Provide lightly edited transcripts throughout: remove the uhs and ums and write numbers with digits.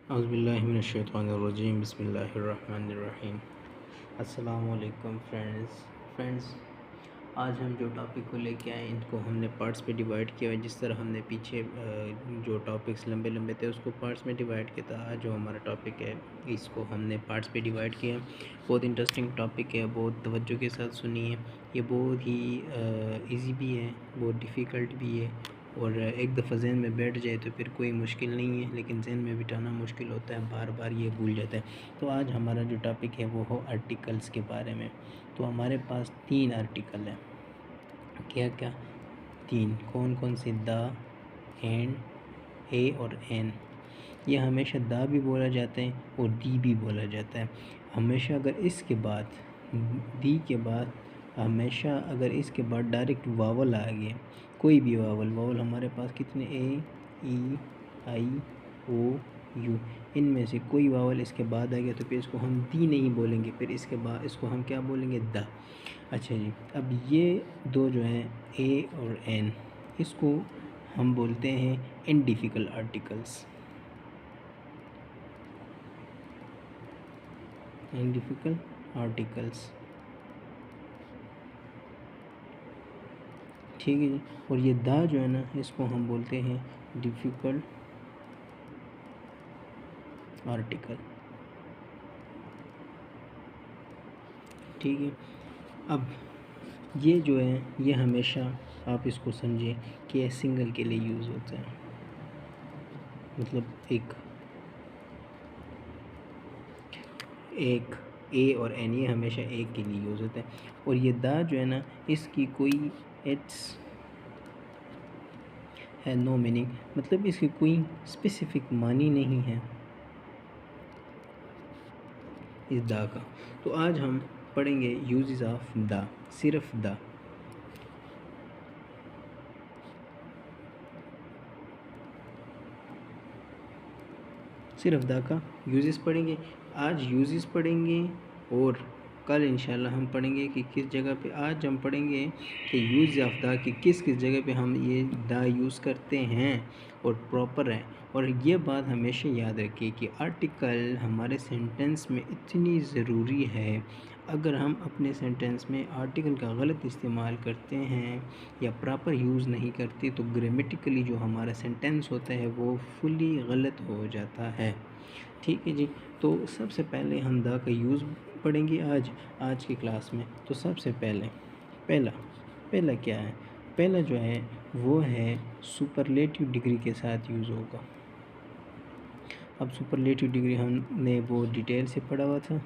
औज़ुबिल्लाहिमिनश्शैतानिर्रजीम बिस्मिल्लाहिर्रहमानिर्रहीम। अस्सलामु अलैकुम फ्रेंड्स, आज हम जो टॉपिक को लेके आए इनको हमने पार्ट्स में डिवाइड किया है। जिस तरह हमने पीछे जो टॉपिक्स लंबे लंबे थे उसको पार्ट्स में डिवाइड किया था। आज जो हमारा टॉपिक है इसको हमने पार्ट्स पे डिवाइड किया है। बहुत इंटरेस्टिंग टॉपिक है, बहुत तवज्जो के साथ सुनिए। ये बहुत ही इजी भी है, बहुत डिफ़िकल्ट भी है, और एक दफ़ा जहन में बैठ जाए तो फिर कोई मुश्किल नहीं है, लेकिन जहन में बिठाना मुश्किल होता है, बार बार ये भूल जाता है। तो आज हमारा जो टॉपिक है वो हो आर्टिकल्स के बारे में। तो हमारे पास 3 आर्टिकल हैं। क्या क्या? 3। कौन कौन से? द, एंड, ए और एन। ये हमेशा द भी बोला जाता है और दी भी बोला जाता है। हमेशा अगर इसके बाद दी के बाद हमेशा अगर इसके बाद डायरेक्ट वावल आ गया, कोई भी वावल हमारे पास कितने? ए, ई, आई, ओ, यू, इनमें से कोई वावल इसके बाद आ गया तो फिर इसको हम दी नहीं बोलेंगे, फिर इसके बाद इसको हम क्या बोलेंगे? द। अच्छा जी, अब ये दो जो हैं ए और एन, इसको हम बोलते हैं इनडिफिकल्ट आर्टिकल्स। इनडिफिकल्ट आर्टिकल्स, ठीक है जी। और ये द जो है ना, इसको हम बोलते हैं डिफ़िकल्ट आर्टिकल, ठीक है। अब ये जो है ये हमेशा आप इसको समझें कि ये सिंगल के लिए यूज़ होता है, मतलब एक ए और एन ये हमेशा एक के लिए यूज़ होता है। और ये द जो है ना, इसकी कोई इट्स है नो मीनिंग, मतलब इसकी कोई स्पेसिफिक मानी नहीं है इस द का। तो आज हम पढ़ेंगे यूजेस ऑफ द, सिर्फ द। सिर्फ द का यूजेस पढ़ेंगे। आज यूजेस पढ़ेंगे और कल इंशाल्लाह हम पढ़ेंगे कि किस जगह पे। आज हम पढ़ेंगे कि यूज़ ऑफ द कि किस किस जगह पे हम ये द यूज़ करते हैं और प्रॉपर है। और ये बात हमेशा याद रखिए कि आर्टिकल हमारे सेंटेंस में इतनी ज़रूरी है। अगर हम अपने सेंटेंस में आर्टिकल का गलत इस्तेमाल करते हैं या प्रॉपर यूज़ नहीं करते तो ग्रामेटिकली जो हमारा सेंटेंस होता है वो फुली गलत हो जाता है, ठीक है जी। तो सबसे पहले हम द का यूज़ पढ़ेंगे आज की क्लास में। तो सबसे पहला पहला क्या है? पहला जो है वो है सुपरलेटिव डिग्री के साथ यूज़ होगा। अब सुपरलेटिव डिग्री हमने वो डिटेल से पढ़ा हुआ था।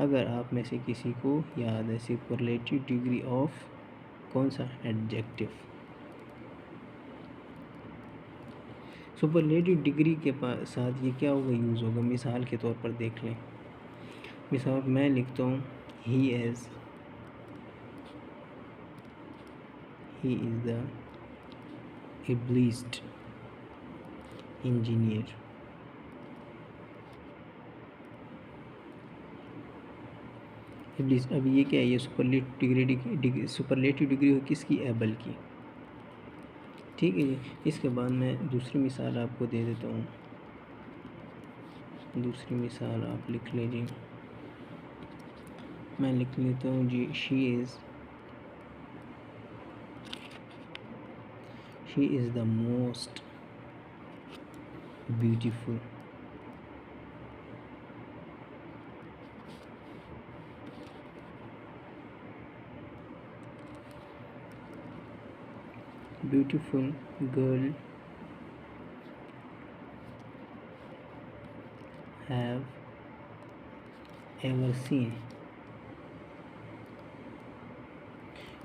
अगर आप में से किसी को याद है, सुपरलेटिव डिग्री ऑफ कौन सा? एडजेक्टिव। सुपरलेटिव डिग्री के साथ ये क्या होगा? यूज़ होगा। मिसाल के तौर पर देख लें। मिसाल मैं लिखता हूँ ही इज़ द एब्लिस्ड इंजीनियर। एब्लिस्ड, अब ये क्या है? ये सुपरलेटिव डिग्री हो किसकी? एबल की, ठीक है जी। इसके बाद मैं दूसरी मिसाल आपको दे देता हूँ। दूसरी मिसाल आप लिख लीजिए। मैं लिख लेता हूँ जी, she is the most beautiful girl have ever seen.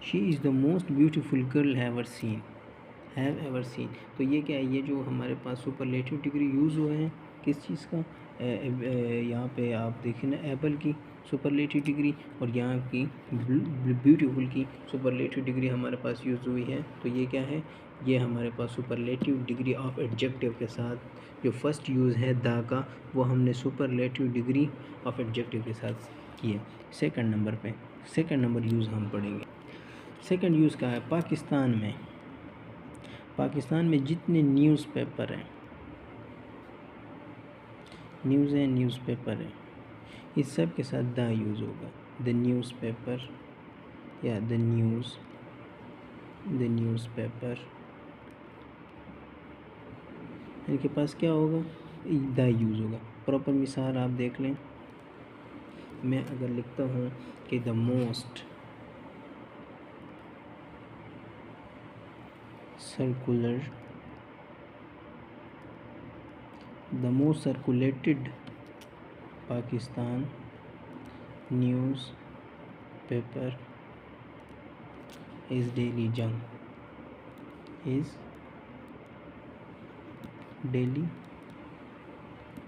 She is the most beautiful girl have ever seen. तो ये क्या है? ये जो हमारे पास सुपरलेटिव डिग्री यूज़ हुए हैं किस चीज़ का? यहाँ पे आप देखें ना, एबल की सुपरलेटिव डिग्री और यहाँ की ब्यूटीफुल की सुपरलेटिव डिग्री हमारे पास यूज़ हुई है। तो ये क्या है? ये हमारे पास सुपरलेटिव डिग्री ऑफ एडजेक्टिव के साथ जो फर्स्ट यूज़ है द का, वो हमने सुपरलेटिव डिग्री ऑफ एडजेक्टिव के साथ किया। सेकंड नंबर यूज़ हम पढ़ेंगे। सेकंड यूज़ का है पाकिस्तान में जितने न्यूज़पेपर हैं, न्यूज़ है, न्यूज़पेपर है, इस सब के साथ द यूज़ होगा। द न्यूज़पेपर या द न्यूज़पेपर, इनके पास क्या होगा, द यूज़ होगा। प्रॉपर मिसाल आप देख लें, मैं अगर लिखता हूँ कि the most circulated Pakistan news paper is daily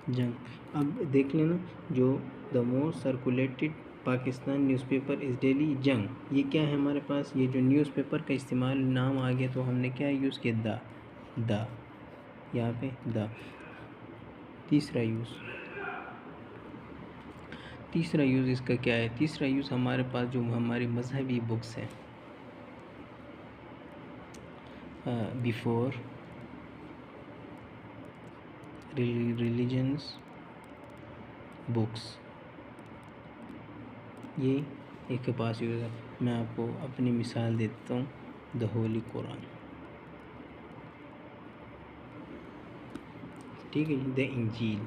जंग। अब देख लेना, जो the most circulated Pakistan newspaper is daily जंग, ये क्या है हमारे पास, ये जो न्यूज़पेपर का इस्तेमाल नाम आ गया तो हमने क्या यूज़ किया, द यहाँ पे द। तीसरा यूज़ इसका क्या है, तीसरा यूज़ हमारे पास जो हमारी मजहबी बुक्स हैं, बिफोर रिलीजन्स बुक्स, ये एक के पास यूज़ है। मैं आपको अपनी मिसाल देता हूँ, द होली कुरान, ठीक है, द इंजील,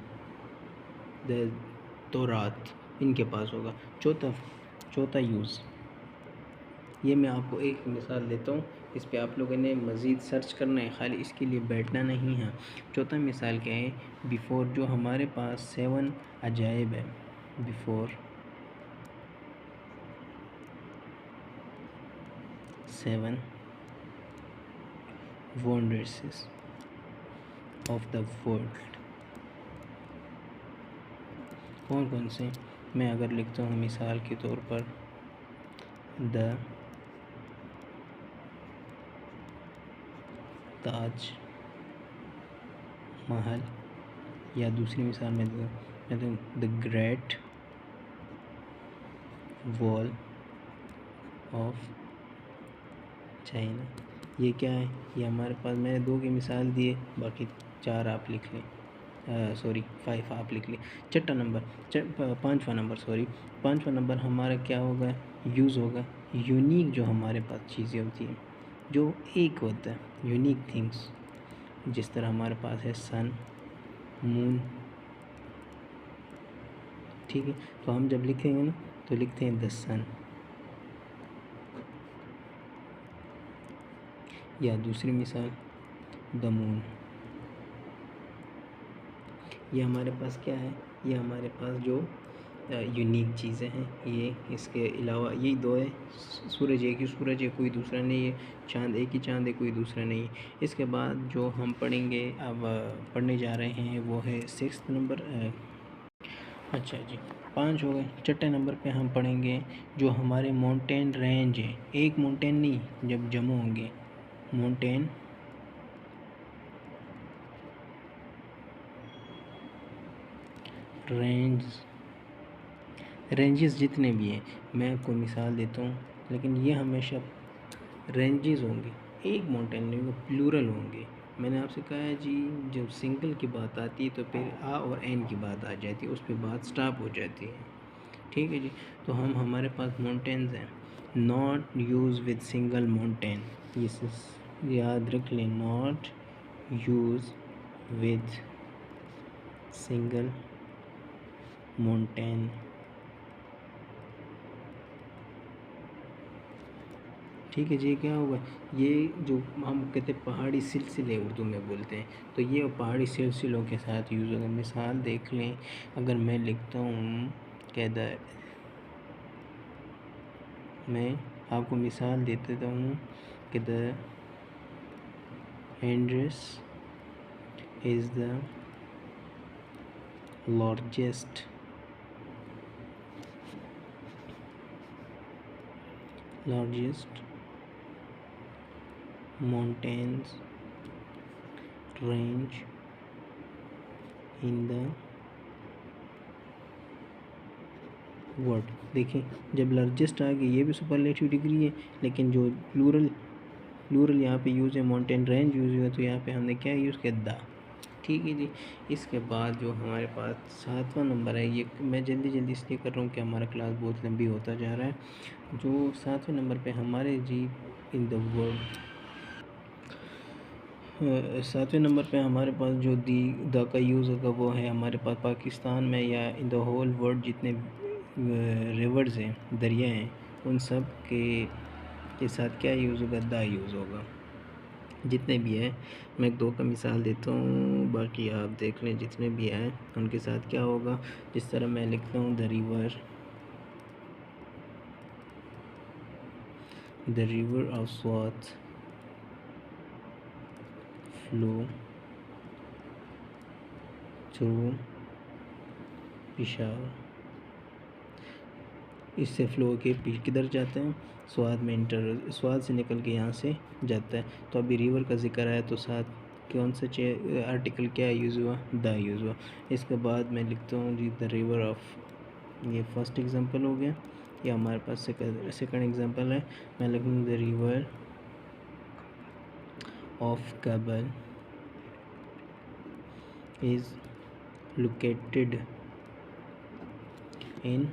द तौरात, इनके पास होगा। चौथा यूज़, ये मैं आपको एक मिसाल देता हूँ, इस पे आप लोगों ने मज़ीद सर्च करना है, खाली इसके लिए बैठना नहीं है। चौथा मिसाल क्या है, बिफ़ोर, जो हमारे पास 7 अजाइब है, before 7 wonders of the world, कौन से, मैं अगर लिखता हूँ मिसाल के तौर पर द ताज महल, या दूसरी मिसाल में the great wall of China, ये क्या है, ये हमारे पास, मैंने 2 की मिसाल दिए, बाकी 4 आप लिख लें, 5 आप लिख लें। पाँचवा नंबर हमारा क्या होगा, यूज़ होगा, यूनिक, जो हमारे पास चीज़ें होती हैं, जो एक होता है, यूनिक थिंग्स, जिस तरह हमारे पास है सन, मून, ठीक है, तो हम जब लिखेंगे ना तो लिखते हैं द सन, या दूसरी मिसाल द मून। ये हमारे पास क्या है, ये हमारे पास जो यूनिक चीज़ें हैं, ये इसके अलावा यही 2 है, सूरज एक ही सूरज है, कोई दूसरा नहीं है, चाँद एक ही चाँद है, कोई दूसरा नहीं है। इसके बाद जो हम पढ़ेंगे, अब पढ़ने जा रहे हैं, वो है 6th नंबर, अच्छा जी, 5 हो गए। 6ठे नंबर पे हम पढ़ेंगे जो हमारे माउंटेन रेंज है, एक माउंटेन नहीं, जब जमा होंगे, माउंटेन रेंजेस जितने भी हैं, मैं आपको मिसाल देता हूँ, लेकिन ये हमेशा रेंजेस होंगे, एक माउंटेन नहीं होगा, प्लूरल होंगे। मैंने आपसे कहा है जी, जब सिंगल की बात आती है तो फिर आ और एन की बात आ जाती है, उस पर बात स्टॉप हो जाती है, ठीक है जी। तो हमारे पास माउंटेन्स हैं, not use with single mountain, ये याद रख लें, not use with single mountain, ठीक है जी। क्या होगा, ये जो हम कहते हैं पहाड़ी सिलसिले उर्दू में बोलते हैं, तो ये पहाड़ी सिलसिलों के साथ यूज़ होगा। मिसाल देख लें, अगर मैं लिखता हूँ कहता, मैं आपको मिसाल दे देता हूँ कि the Andes is the largest mountains range in the world. देखें, जब लार्जेस्ट आ गई, ये भी सुपरलेटिव डिग्री है, लेकिन जो प्लूरल यहाँ पे यूज़ है, माउंटेन रेंज यूज़ हुआ, तो यहाँ पे हमने क्या यूज़ किया, द, ठीक है जी। इसके बाद जो हमारे पास 7वां नंबर है, ये मैं जल्दी जल्दी इसलिए कर रहा हूँ कि हमारा क्लास बहुत लंबी होता जा रहा है। जो 7वें नंबर पे हमारे जी इन द वर्ल्ड 7वें नंबर पे हमारे पास जो द का यूज़ होगा वो है हमारे पास पाकिस्तान में या इन द होल वर्ल्ड जितने रिवर्स हैं, दरिया हैं, उन सब के साथ क्या यूज़ होगा, द यूज़ होगा। जितने भी हैं, मैं 2 का मिसाल देता हूँ, बाकी आप देख लें। जितने भी हैं उनके साथ क्या होगा, जिस तरह मैं लिखता हूँ the river of Swat flow through Peshawar. इससे फ्लो के किधर जाते हैं, स्वाद में इंटर, स्वाद से निकल के यहाँ से जाता है। तो अभी रिवर का जिक्र आया तो साथ कौन सा आर्टिकल क्या यूज़ हुआ, द यूज़ हुआ। इसके बाद मैं लिखता हूँ जी द रिवर ऑफ, ये फर्स्ट एग्जांपल हो गया। या हमारे पास सेकंड एग्जांपल है, मैं लिखूँ द रिवर ऑफ काबल इज़ लोकेटेड इन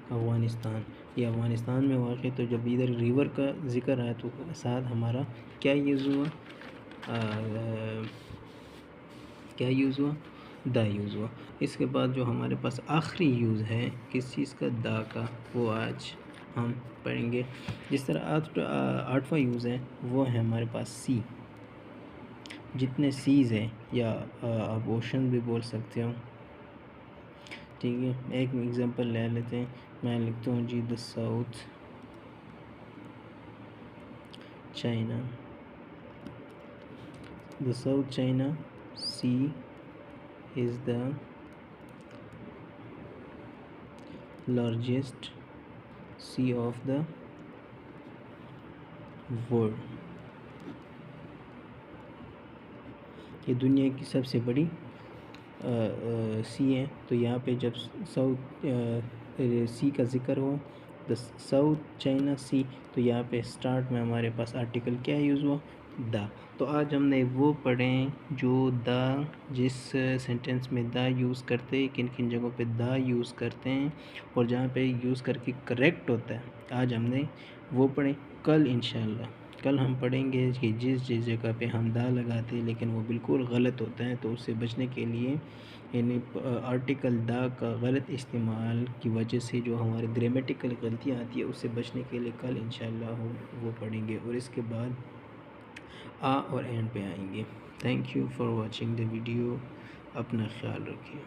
अफ़गानिस्तान। ये अफ़गानिस्तान में वाक़। तो जब इधर रिवर का ज़िक्र आया तो साथ हमारा क्या यूज़ हुआ, क्या यूज़ हुआ, द यूज़ हुआ। इसके बाद जो हमारे पास आखिरी यूज़ है किस चीज़ का, द का, वो आज हम पढ़ेंगे। जिस तरह 8वां यूज़ है वो है हमारे पास सी। जितने सीज़ हैं या आप ओशन भी बोल सकते हो, ठीक है। एक एग्जांपल ले लेते हैं, मैं लिखता हूँ जी the South China, the South China Sea is the largest sea of the world. ये दुनिया की सबसे बड़ी सी है। तो यहाँ पे जब साउथ सी का ज़िक्र हो, द साउथ चाइना सी, तो यहाँ पे स्टार्ट में हमारे पास आर्टिकल क्या यूज़ हुआ, द। तो आज हमने वो पढ़े जो द, जिस सेंटेंस में द यूज़ करते हैं, किन किन जगहों पे द यूज़ करते हैं और जहाँ पे यूज़ करके करेक्ट होता है, आज हमने वो पढ़े। कल इंशाल्लाह कल हम पढ़ेंगे कि जिस जगह पे हम दा लगाते हैं लेकिन वो बिल्कुल गलत होता है, तो उससे बचने के लिए यानी आर्टिकल दा का गलत इस्तेमाल की वजह से जो हमारे ग्रामेटिकल गलतियाँ आती है, उससे बचने के लिए कल इंशाल्लाह वो पढ़ेंगे। और इसके बाद आ और एंड पे आएंगे। Thank you for watching the video. अपना ख्याल रखिए।